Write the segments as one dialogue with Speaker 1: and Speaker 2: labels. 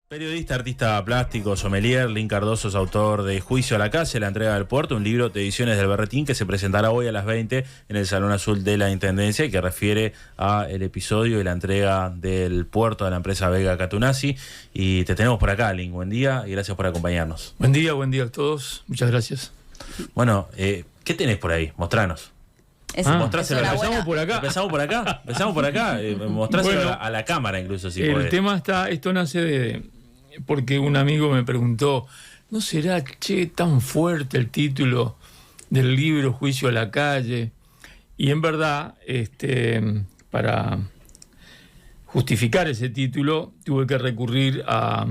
Speaker 1: Periodista, artista plástico, sommelier, Lynn Cardoso es autor de Juicio a la Calle, la entrega del puerto, un libro de ediciones del Berretín que se presentará hoy a las 20 en el Salón Azul de la Intendencia y que refiere a el episodio y la entrega del puerto de la empresa Vega Catunasi. Y te tenemos por acá, Lynn. Buen día y gracias por acompañarnos.
Speaker 2: Buen día a todos. Muchas gracias.
Speaker 1: Bueno, ¿qué tenés por ahí? Mostranos.
Speaker 2: Mostráselo.
Speaker 1: Empezamos por acá. Mostráselo a la cámara incluso, si podés.
Speaker 2: El tema está, esto nace porque un amigo me preguntó, ¿no será, tan fuerte el título del libro Juicio a la Calle? Y en verdad, para justificar ese título, tuve que recurrir a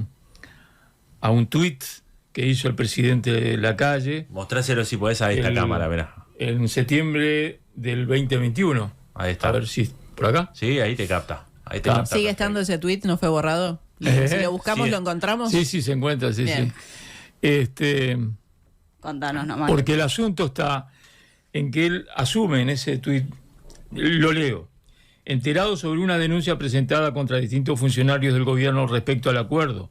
Speaker 2: un tuit que hizo el presidente de la Calle.
Speaker 1: Mostráselo si podés a esta cámara, verá.
Speaker 2: En septiembre del 2021.
Speaker 1: Ahí está.
Speaker 2: A ver si por acá.
Speaker 1: Sí, ahí te capta.
Speaker 3: ¿Sigue estando ese tuit? ¿No fue borrado? Si lo buscamos, sí. ¿Lo encontramos?
Speaker 2: Sí, se encuentra, sí.
Speaker 3: Bien.
Speaker 2: Sí.
Speaker 3: Contanos nomás.
Speaker 2: Porque el asunto está en que él asume en ese tuit, lo leo, enterado sobre una denuncia presentada contra distintos funcionarios del gobierno respecto al acuerdo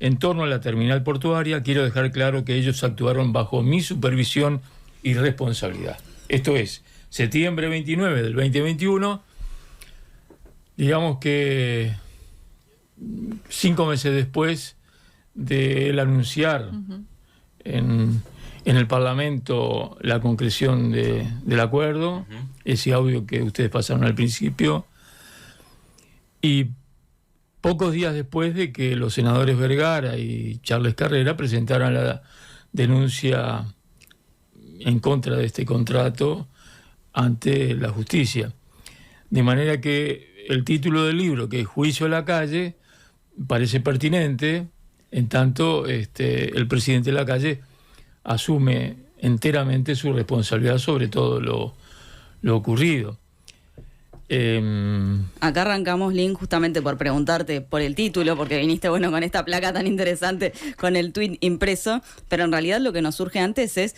Speaker 2: en torno a la terminal portuaria, quiero dejar claro que ellos actuaron bajo mi supervisión y responsabilidad. Esto es, septiembre 29 del 2021, digamos que 5 meses después de él anunciar en el Parlamento la concreción del acuerdo, ese audio que ustedes pasaron al principio, y pocos días después de que los senadores Vergara y Charles Carrera presentaran la denuncia en contra de este contrato ante la justicia. De manera que el título del libro, que es Juicio a la Calle, parece pertinente, en tanto el presidente de la Calle asume enteramente su responsabilidad sobre todo lo ocurrido.
Speaker 4: Acá arrancamos, Lynn, justamente por preguntarte por el título, porque viniste con esta placa tan interesante, con el tuit impreso, pero en realidad lo que nos surge antes es,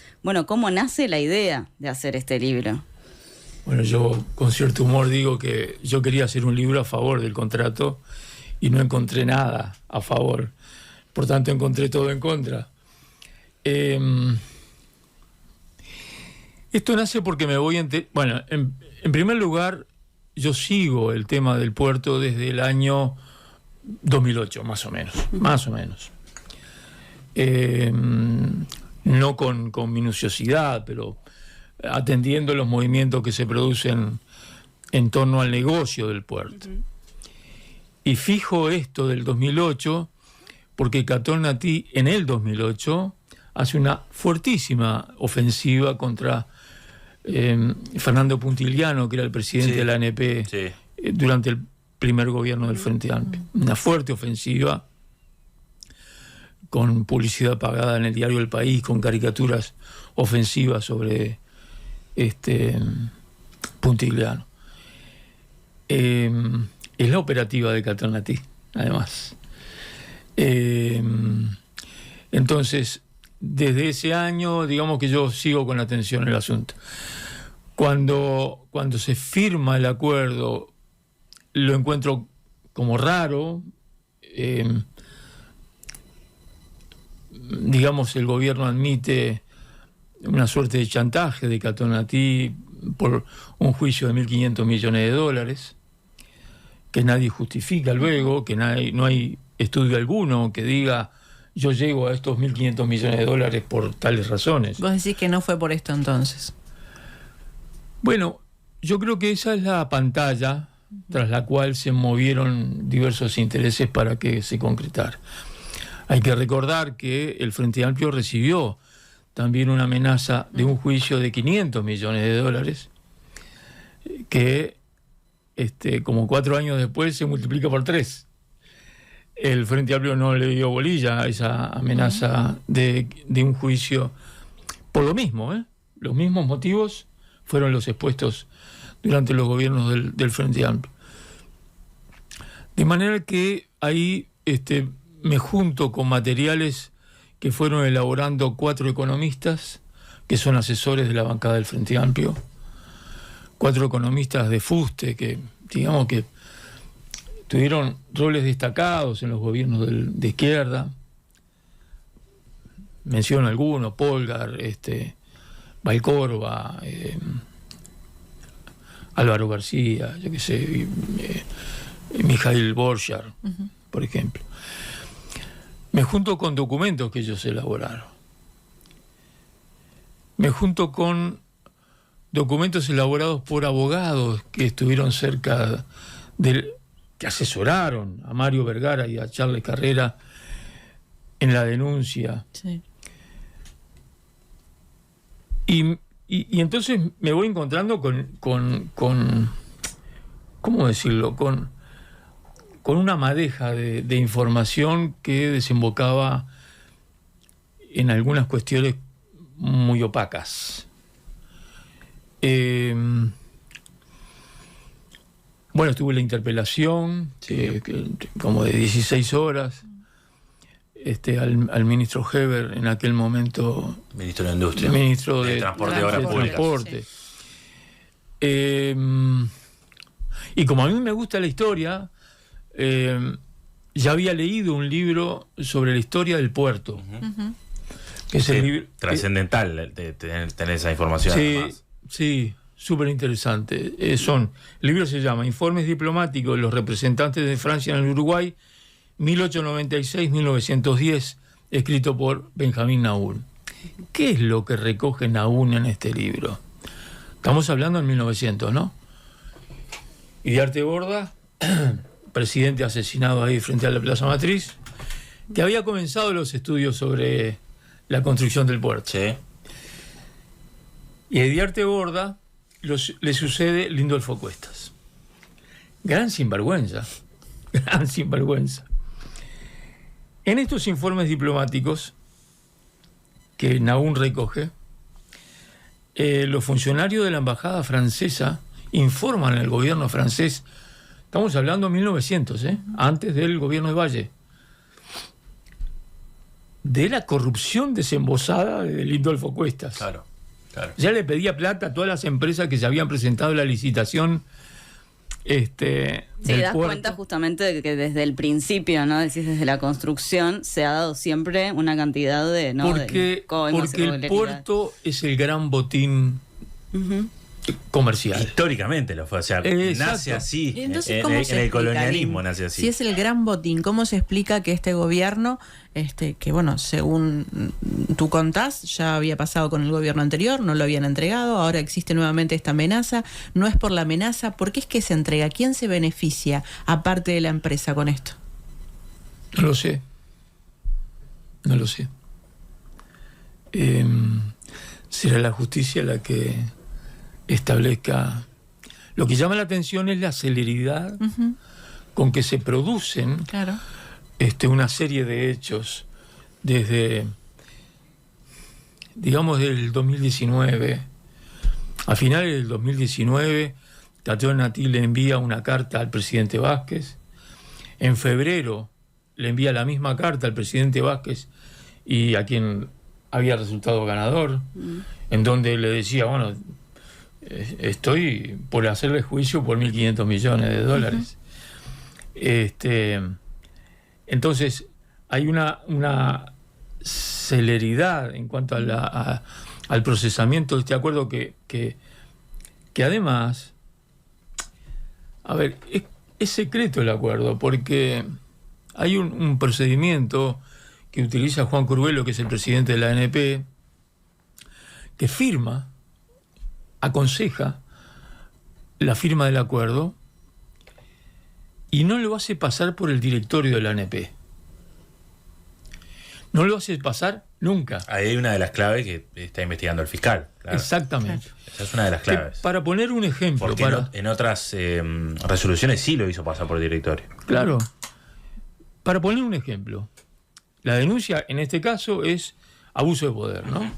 Speaker 4: ¿cómo nace la idea de hacer este libro?
Speaker 2: Bueno, yo con cierto humor digo que yo quería hacer un libro a favor del contrato y no encontré nada a favor, por tanto encontré todo en contra. Esto nace porque me voy en primer lugar, yo sigo el tema del puerto desde el año 2008, más o menos. No con minuciosidad, pero atendiendo los movimientos que se producen en torno al negocio del puerto. Y fijo esto del 2008 porque Catonati en el 2008 hace una fuertísima ofensiva contra Fernando Puntigliano, que era el presidente de la ANP durante el primer gobierno del Frente Amplio. Una fuerte ofensiva con publicidad pagada en el diario El País, con caricaturas ofensivas sobre Puntigliano. Es la operativa de Catonati, además. Entonces, desde ese año, digamos que yo sigo con atención el asunto. Cuando se firma el acuerdo, lo encuentro como raro. Digamos, el gobierno admite una suerte de chantaje de Catonati por un juicio de $1.500 millones, que nadie justifica luego, que no hay estudio alguno que diga yo llego a estos $1.500 millones por tales razones.
Speaker 3: Vos decís que no fue por esto entonces.
Speaker 2: Bueno, yo creo que esa es la pantalla tras la cual se movieron diversos intereses para que se concretara. Hay que recordar que el Frente Amplio recibió también una amenaza de un juicio de $500 millones, que como 4 años después se multiplica por 3. El Frente Amplio no le dio bolilla a esa amenaza de un juicio por lo mismo. Los mismos motivos fueron los expuestos durante los gobiernos del Frente Amplio. De manera que ahí me junto con materiales que fueron elaborando 4 economistas que son asesores de la bancada del Frente Amplio, 4 economistas de fuste que, digamos que tuvieron roles destacados en los gobiernos de izquierda. Menciono algunos: Polgar, Valcorba, Álvaro García, yo qué sé, Mijail Borjar, por ejemplo. Me junto con documentos que ellos elaboraron. Me junto con documentos elaborados por abogados que estuvieron cerca que asesoraron a Mario Vergara y a Charles Carrera en la denuncia.
Speaker 3: Sí.
Speaker 2: Y entonces me voy encontrando con ¿cómo decirlo? Con una madeja de información que desembocaba en algunas cuestiones muy opacas. Bueno, estuvo la interpelación, como de 16 horas, al ministro Heber, en aquel momento
Speaker 1: Ministro de Industria,
Speaker 2: ministro
Speaker 1: de Transporte y Obras Públicas.
Speaker 2: Y como a mí me gusta la historia, ya había leído un libro sobre la historia del puerto. Que es el libro
Speaker 1: trascendental tener esa información.
Speaker 2: Sí, sí, súper interesante. El libro se llama Informes diplomáticos de los representantes de Francia en el Uruguay, 1896-1910, escrito por Benjamín Naún. ¿Qué es lo que recoge Naún en este libro? Estamos hablando en 1900, ¿no? Iriarte Borda, presidente asesinado ahí frente a la Plaza Matriz, que había comenzado los estudios sobre la construcción del puerto.
Speaker 1: Sí.
Speaker 2: Y a Iriarte Borda le sucede Lindolfo Cuestas. Gran sinvergüenza. Gran sinvergüenza. En estos informes diplomáticos que Naún recoge, los funcionarios de la embajada francesa informan al gobierno francés, estamos hablando de 1900, antes del gobierno de Valle, de la corrupción desembosada de Lindolfo Cuestas.
Speaker 1: Claro.
Speaker 2: Ya le pedía plata a todas las empresas que se habían presentado en la licitación.
Speaker 4: Sí, das cuenta justamente de que desde el principio, ¿no? Decís, desde la construcción se ha dado siempre una cantidad de... ¿no?
Speaker 2: Porque el puerto es el gran botín comercial.
Speaker 1: Históricamente lo fue, o sea, nace así.
Speaker 3: Entonces,
Speaker 1: en el colonialismo nace así.
Speaker 3: Si es el gran botín, ¿cómo se explica que este gobierno, que bueno, según tú contás, ya había pasado con el gobierno anterior, no lo habían entregado, ahora existe nuevamente esta amenaza? No es por la amenaza, ¿por qué es que se entrega? ¿Quién se beneficia, aparte de la empresa, con esto?
Speaker 2: No lo sé. No lo sé. Será la justicia la que establezca. Lo que llama la atención es la celeridad con que se producen una serie de hechos desde, digamos, del 2019. A finales del 2019, Tatiana Natí le envía una carta al presidente Vázquez. En febrero le envía la misma carta al presidente Vázquez y a quien había resultado ganador, en donde le decía, bueno, estoy por hacerle juicio por $1.500 millones. Entonces hay una celeridad en cuanto al procesamiento de este acuerdo que además, a ver, es secreto el acuerdo, porque hay un procedimiento que utiliza Juan Curvelo, que es el presidente de la ANP, que firma, aconseja la firma del acuerdo y no lo hace pasar por el directorio de la ANP. No lo hace pasar nunca.
Speaker 1: Ahí hay una de las claves que está investigando el fiscal. Claro.
Speaker 2: Exactamente.
Speaker 1: Esa es una de las claves.
Speaker 2: Para poner un ejemplo...
Speaker 1: Porque en otras resoluciones sí lo hizo pasar por el directorio.
Speaker 2: Claro. Para poner un ejemplo, la denuncia en este caso es abuso de poder, ¿no?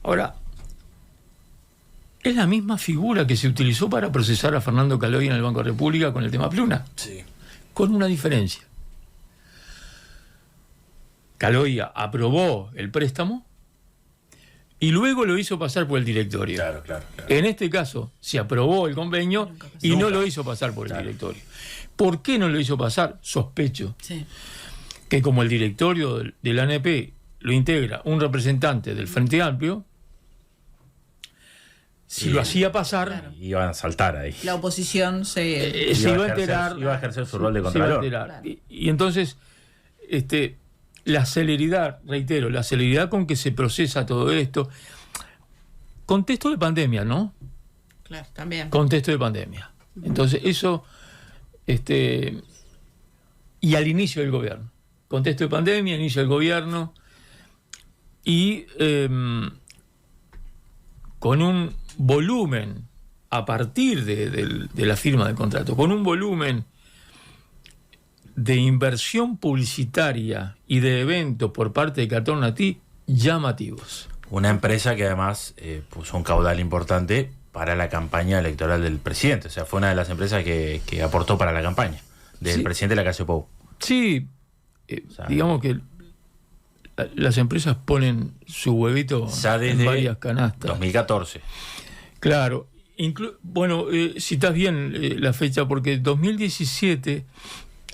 Speaker 2: Ahora, es la misma figura que se utilizó para procesar a Fernando Caloy en el Banco de República con el tema Pluna.
Speaker 1: Sí.
Speaker 2: Con una diferencia. Caloy aprobó el préstamo, y luego lo hizo pasar por el directorio.
Speaker 1: Claro.
Speaker 2: En este caso, se aprobó el convenio y no lo hizo pasar por el directorio. ¿Por qué no lo hizo pasar? Sospecho que como el directorio del ANP lo integra un representante del Frente Amplio, si lo hacía pasar,
Speaker 1: iban a saltar ahí.
Speaker 3: La oposición se
Speaker 2: iba a enterar.
Speaker 1: Iba a ejercer su rol de contralor.
Speaker 2: Y entonces, la celeridad, reitero, la celeridad con que se procesa todo esto. Contexto de pandemia, ¿no?
Speaker 3: Claro, también.
Speaker 2: Contexto de pandemia. Entonces, eso. Y al inicio del gobierno. Contexto de pandemia, inicio del gobierno. Y con un volumen, a partir de la firma del contrato, con un volumen de inversión publicitaria y de eventos por parte de Cartón Natí llamativos.
Speaker 1: Una empresa que además puso un caudal importante para la campaña electoral del presidente. O sea, fue una de las empresas que aportó para la campaña del presidente Lacalle Pou.
Speaker 2: Sí, digamos que las empresas ponen su huevito en varias canastas.
Speaker 1: 2014.
Speaker 2: Claro. Bueno, citás bien la fecha, porque en 2017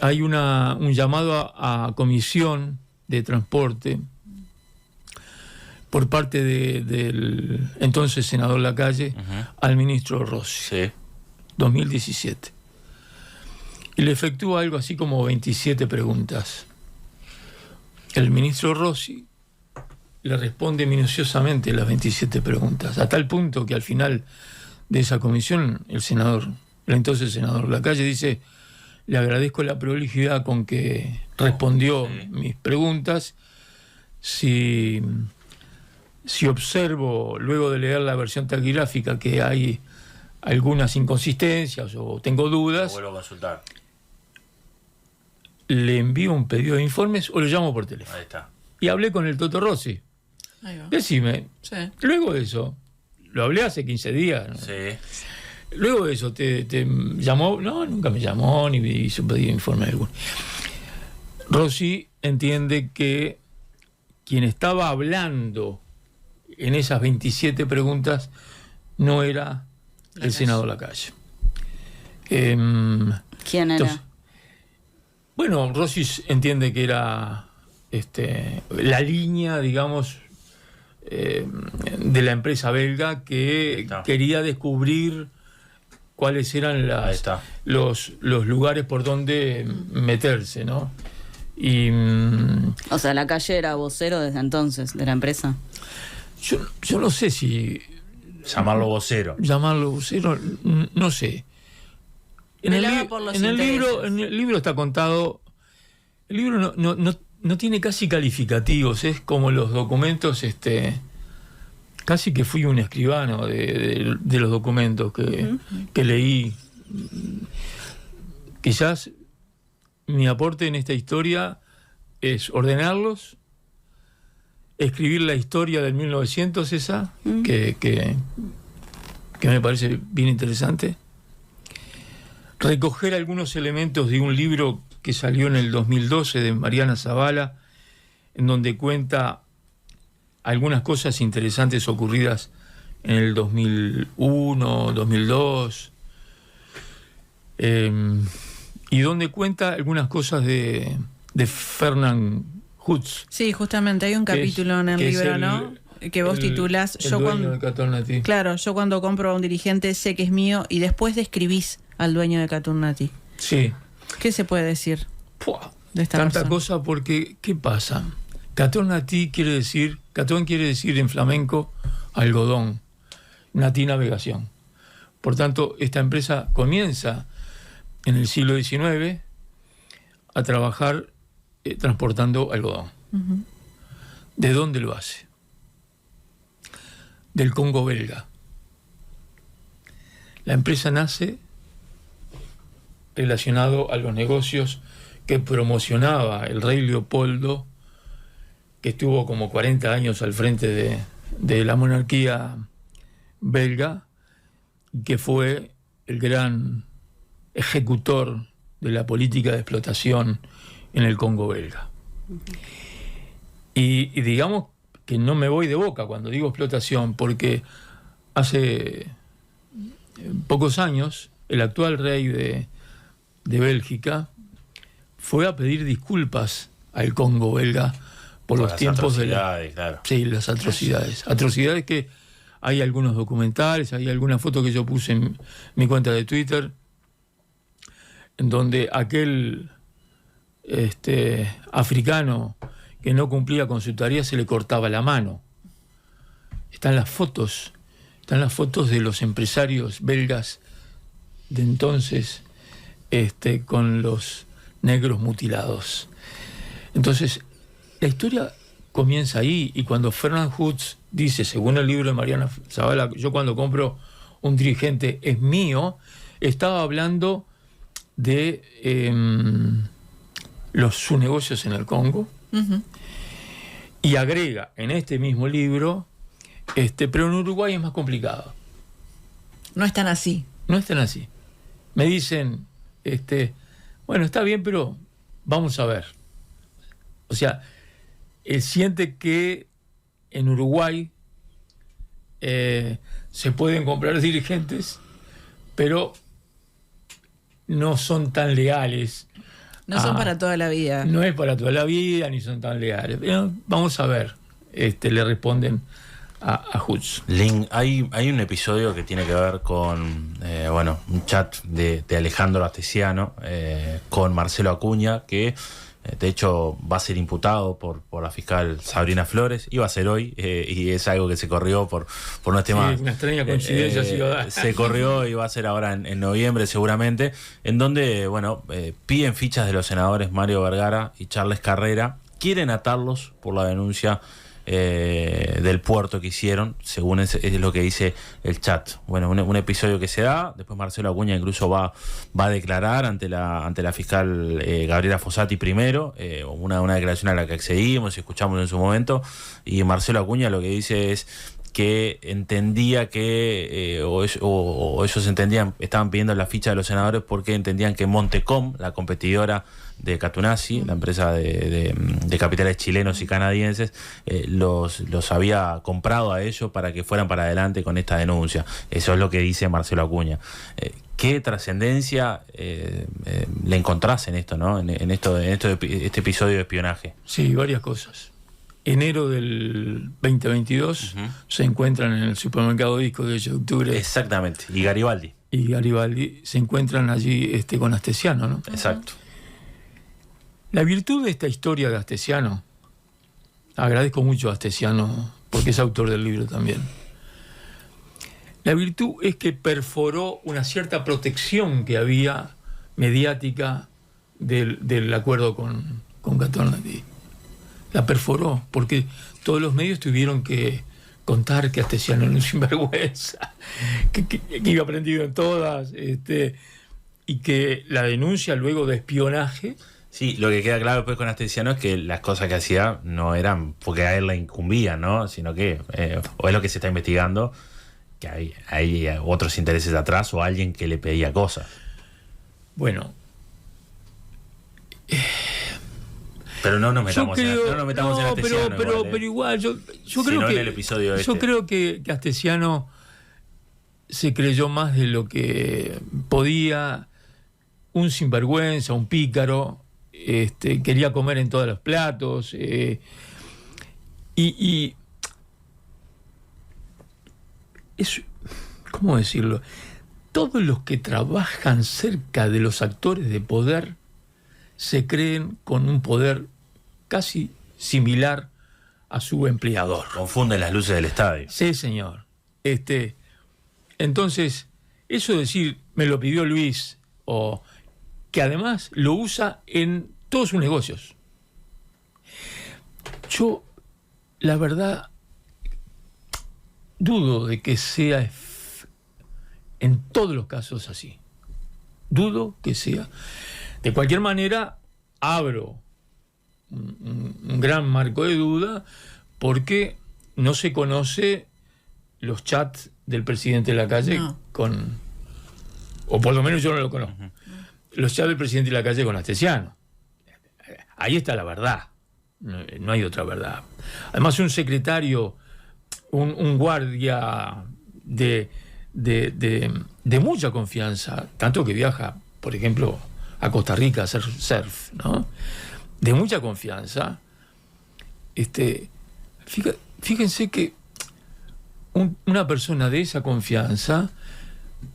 Speaker 2: hay un llamado a comisión de transporte por parte del entonces senador Lacalle al ministro Rossi.
Speaker 1: Sí.
Speaker 2: 2017. Y le efectúa algo así como 27 preguntas. El ministro Rossi le responde minuciosamente las 27 preguntas, a tal punto que al final de esa comisión el entonces senador Lacalle dice: le agradezco la prolijidad con que respondió mis preguntas. Si observo, luego de leer la versión taquigráfica, que hay algunas inconsistencias o tengo dudas,
Speaker 1: lo vuelvo a consultar.
Speaker 2: Le envío un pedido de informes o lo llamo por teléfono.
Speaker 1: Ahí está.
Speaker 2: Y hablé con el Toto Rossi.
Speaker 3: Ahí va.
Speaker 2: Decime,
Speaker 3: Sí.
Speaker 2: luego de eso, lo hablé hace 15 días, ¿no?
Speaker 1: Sí.
Speaker 2: Luego de eso, ¿te llamó? No, nunca me llamó, ni me hizo pedido de informe alguno. Rossi entiende que quien estaba hablando en esas 27 preguntas no era el senador Lacalle.
Speaker 4: ¿Quién era?
Speaker 2: Entonces, bueno, Rossi entiende que era la línea, digamos, de la empresa belga que quería descubrir cuáles eran los lugares por donde meterse, ¿no? Y,
Speaker 4: o sea, Lacalle era vocero desde entonces de la empresa.
Speaker 2: Yo no sé si
Speaker 1: llamarlo vocero,
Speaker 2: no sé. En el libro está contado. El libro no tiene casi calificativos, es como los documentos, casi que fui un escribano de los documentos que leí. Quizás mi aporte en esta historia es ordenarlos, escribir la historia del 1900 esa, que me parece bien interesante, recoger algunos elementos de un libro que salió en el 2012 de Mariana Zavala, en donde cuenta algunas cosas interesantes ocurridas en el 2001, 2002, y donde cuenta algunas cosas de Fernand Hutz.
Speaker 3: Sí, justamente hay un capítulo en el libro, ¿no? Que vos titulás
Speaker 2: yo
Speaker 3: cuando compro a un dirigente sé que es mío, y después describís al dueño de Cartón Natí.
Speaker 2: Sí.
Speaker 3: ¿Qué se puede decir de esta
Speaker 2: tanta
Speaker 3: persona?
Speaker 2: cosa, porque ¿qué pasa? Cartón Natí quiere decir en flamenco algodón, Natí navegación. Por tanto, esta empresa comienza en el siglo XIX a trabajar transportando algodón. ¿De dónde lo hace? Del Congo belga. La empresa nace relacionado a los negocios que promocionaba el rey Leopoldo, que estuvo como 40 años al frente de la monarquía belga, que fue el gran ejecutor de la política de explotación en el Congo belga. Y digamos, que no me voy de boca cuando digo explotación, porque hace pocos años el actual rey de Bélgica fue a pedir disculpas al Congo belga por los tiempos de
Speaker 1: claro.
Speaker 2: Sí, las atrocidades. Atrocidades que hay algunos documentales, hay alguna foto que yo puse en mi cuenta de Twitter, en donde aquel africano que no cumplía con su tarea se le cortaba la mano. Están las fotos de los empresarios belgas de entonces con los negros mutilados. Entonces, la historia comienza ahí, y cuando Fernand Hutz dice, según el libro de Mariana Zavala, yo cuando compro un dirigente es mío, estaba hablando de sus negocios en el Congo, y agrega en este mismo libro, pero en Uruguay es más complicado.
Speaker 3: No están así.
Speaker 2: No están así. Me dicen, bueno, está bien, pero vamos a ver. O sea, él siente que en Uruguay se pueden comprar dirigentes, pero no son tan leales.
Speaker 3: No son para toda la vida.
Speaker 2: No es para toda la vida, ni son tan leales. Pero vamos a ver, le responden a Hutz.
Speaker 1: Link, hay un episodio que tiene que ver con un chat de Alejandro Astesiano con Marcelo Acuña, que de hecho va a ser imputado por la fiscal Sabrina Flores. Iba a ser hoy, y es algo que se corrió por unos temas.
Speaker 2: Sí, una extraña coincidencia ciudadana.
Speaker 1: Se corrió y va a ser ahora en noviembre seguramente, en donde piden fichas de los senadores Mario Vergara y Charles Carrera. Quieren atarlos por la denuncia del puerto que hicieron, según es lo que dice el chat. Bueno, un episodio que se da. Después Marcelo Acuña incluso va a declarar ante la fiscal Gabriela Fossati primero, una declaración a la que accedimos y escuchamos en su momento, y Marcelo Acuña lo que dice es que entendía que ellos entendían, estaban pidiendo la ficha de los senadores porque entendían que Montecom, la competidora de Catunazzi, la empresa de capitales chilenos y canadienses, los había comprado a ellos para que fueran para adelante con esta denuncia. Eso es lo que dice Marcelo Acuña. ¿Qué trascendencia le encontrás en esto, ¿no? en este episodio de espionaje?
Speaker 2: Sí, varias cosas. Enero del 2022 se encuentran en el supermercado Disco de 8 de octubre.
Speaker 1: Exactamente. Y Garibaldi
Speaker 2: se encuentran allí con Astesiano, ¿no?
Speaker 1: Exacto.
Speaker 2: La virtud de esta historia de Astesiano, agradezco mucho a Astesiano porque es autor del libro también. La virtud es que perforó una cierta protección que había mediática del acuerdo con Catunazzi. La perforó, porque todos los medios tuvieron que contar que Astesiano era un sinvergüenza, que iba aprendido en todas, y que la denuncia luego de espionaje.
Speaker 1: Sí, lo que queda claro después con Astesiano es que las cosas que hacía no eran porque a él la incumbían, ¿no? Sino que, o es lo que se está investigando, que hay otros intereses atrás o alguien que le pedía cosas.
Speaker 2: Bueno.
Speaker 1: Pero no nos metamos en Astesiano.
Speaker 2: Pero igual, yo creo que
Speaker 1: en el episodio
Speaker 2: yo creo que Astesiano se creyó más de lo que podía, un sinvergüenza, un pícaro, quería comer en todos los platos, y es, ¿cómo decirlo? Todos los que trabajan cerca de los actores de poder se creen con un poder casi similar a su empleador.
Speaker 1: Confunden las luces del estadio.
Speaker 2: Sí, señor. Entonces, eso de decir, me lo pidió Luis, o que además lo usa en todos sus negocios. Yo, la verdad, dudo de que sea en todos los casos así. Dudo que sea. De cualquier manera, abro un gran marco de duda porque no se conoce los chats del presidente de la calle o por lo menos yo no lo conozco, los chats del presidente de la calle con Astesiano. Ahí está la verdad. No hay otra verdad. Además, un secretario, un guardia de mucha confianza, tanto que viaja, por ejemplo, a Costa Rica a hacer surf, ¿no? De mucha confianza. Fíjense que una persona de esa confianza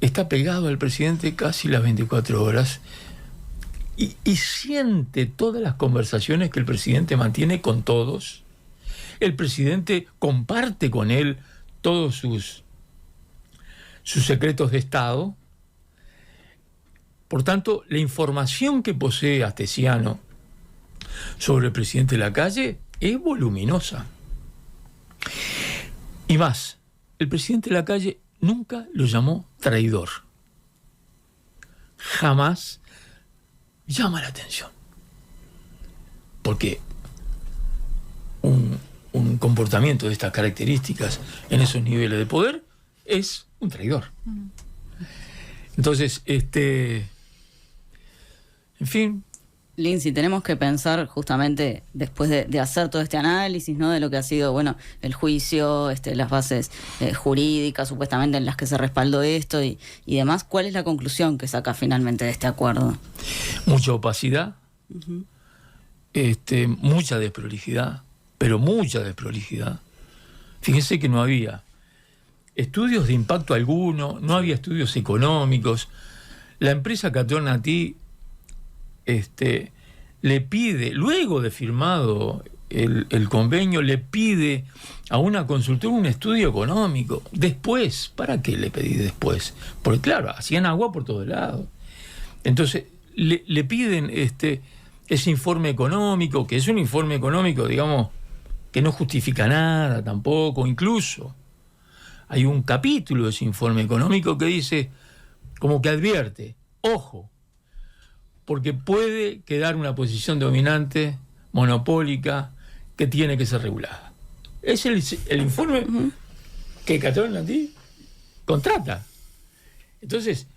Speaker 2: está pegado al presidente casi las 24 horas y siente todas las conversaciones que el presidente mantiene con todos. El presidente comparte con él todos sus secretos de Estado. Por tanto, la información que posee Astesiano sobre el presidente Lacalle es voluminosa. Y más, el presidente Lacalle nunca lo llamó traidor. Jamás. Llama la atención. Porque un comportamiento de estas características en esos niveles de poder es un traidor. Entonces, en fin.
Speaker 4: Lindsay, tenemos que pensar justamente después de hacer todo este análisis, ¿no? De lo que ha sido, bueno, el juicio, las bases jurídicas supuestamente en las que se respaldó esto y demás. ¿Cuál es la conclusión que saca finalmente de este acuerdo?
Speaker 2: Mucha opacidad, mucha desprolijidad, pero mucha desprolijidad. Fíjense que no había estudios de impacto alguno, no había estudios económicos. La empresa Catonati le pide, luego de firmado el convenio, le pide a una consultora un estudio económico. Después, ¿para qué le pedí después? Porque claro, hacían agua por todos lados. Entonces, le piden ese informe económico, que es un informe económico, digamos, que no justifica nada tampoco. Incluso hay un capítulo de ese informe económico que dice, como que advierte, ojo, porque puede quedar una posición dominante, monopólica, que tiene que ser regulada. Es el informe que Catonati contrata. Entonces,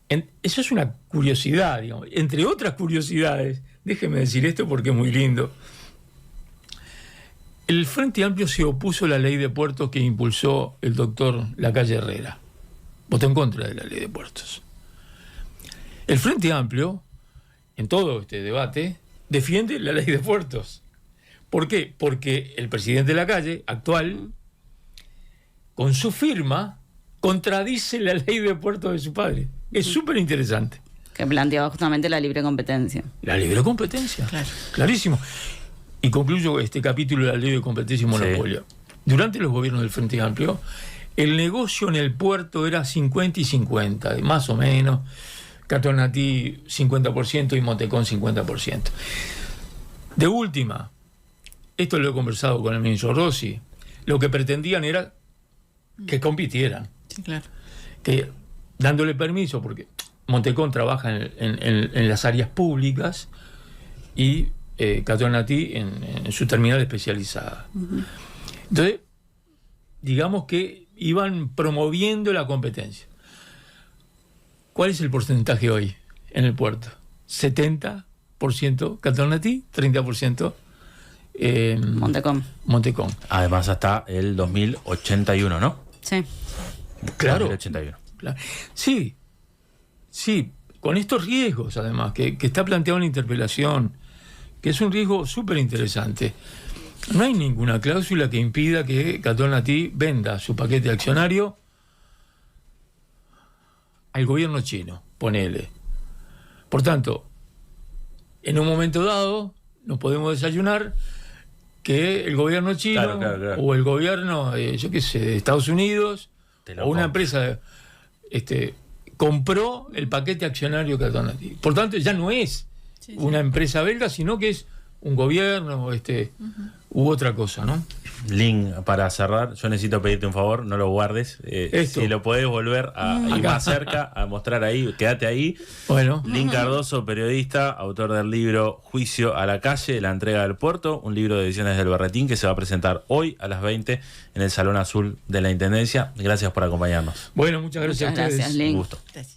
Speaker 2: eso es una curiosidad, digamos. Entre otras curiosidades, déjeme decir esto porque es muy lindo. El Frente Amplio se opuso a la ley de puertos que impulsó el doctor Lacalle Herrera. Votó en contra de la ley de puertos. El Frente Amplio, en todo este debate, defiende la ley de puertos. ¿Por qué? Porque el presidente Lacalle, actual, con su firma, contradice la ley de puertos de su padre. Es súper interesante.
Speaker 4: Que planteaba justamente la libre competencia.
Speaker 2: La libre competencia, claro. Clarísimo. Y concluyo este capítulo de la ley de competencia y monopolio. Sí. Durante los gobiernos del Frente Amplio, el negocio en el puerto era 50 y 50, más o menos. Catonati 50% y Montecón 50%. De última, esto lo he conversado con el ministro Rossi, lo que pretendían era que compitieran.
Speaker 3: Sí, claro.
Speaker 2: Que dándole permiso, porque Montecón trabaja en las áreas públicas y Catonati en su terminal especializada. Entonces, digamos que iban promoviendo la competencia. ¿Cuál es el porcentaje hoy en el puerto? 70% Catonati, 30% Montecón.
Speaker 1: Además hasta el 2081, ¿no?
Speaker 4: Sí.
Speaker 2: Claro.
Speaker 1: 2081.
Speaker 2: Claro. Sí, con estos riesgos además, que está planteado en la interpelación, que es un riesgo súper interesante. No hay ninguna cláusula que impida que Catonati venda su paquete accionario al gobierno chino, ponele. Por tanto, en un momento dado, nos podemos desayunar que el gobierno chino claro. o el gobierno, yo qué sé, de Estados Unidos, o una empresa compró el paquete accionario Catonati. Por tanto, ya no es una empresa belga, sino que es un gobierno u otra cosa, ¿no?
Speaker 1: Link, para cerrar, yo necesito pedirte un favor, no lo guardes. Si lo podés volver a ir más cerca, a mostrar ahí, quédate ahí.
Speaker 2: Bueno.
Speaker 1: Link Cardoso, periodista, autor del libro Juicio a la calle, la entrega del puerto, un libro de ediciones del Berretín que se va a presentar hoy a las 20 en el Salón Azul de la Intendencia. Gracias por acompañarnos.
Speaker 2: Bueno, muchas gracias a ustedes.
Speaker 4: Gracias, Link.
Speaker 1: Un gusto.
Speaker 3: Gracias.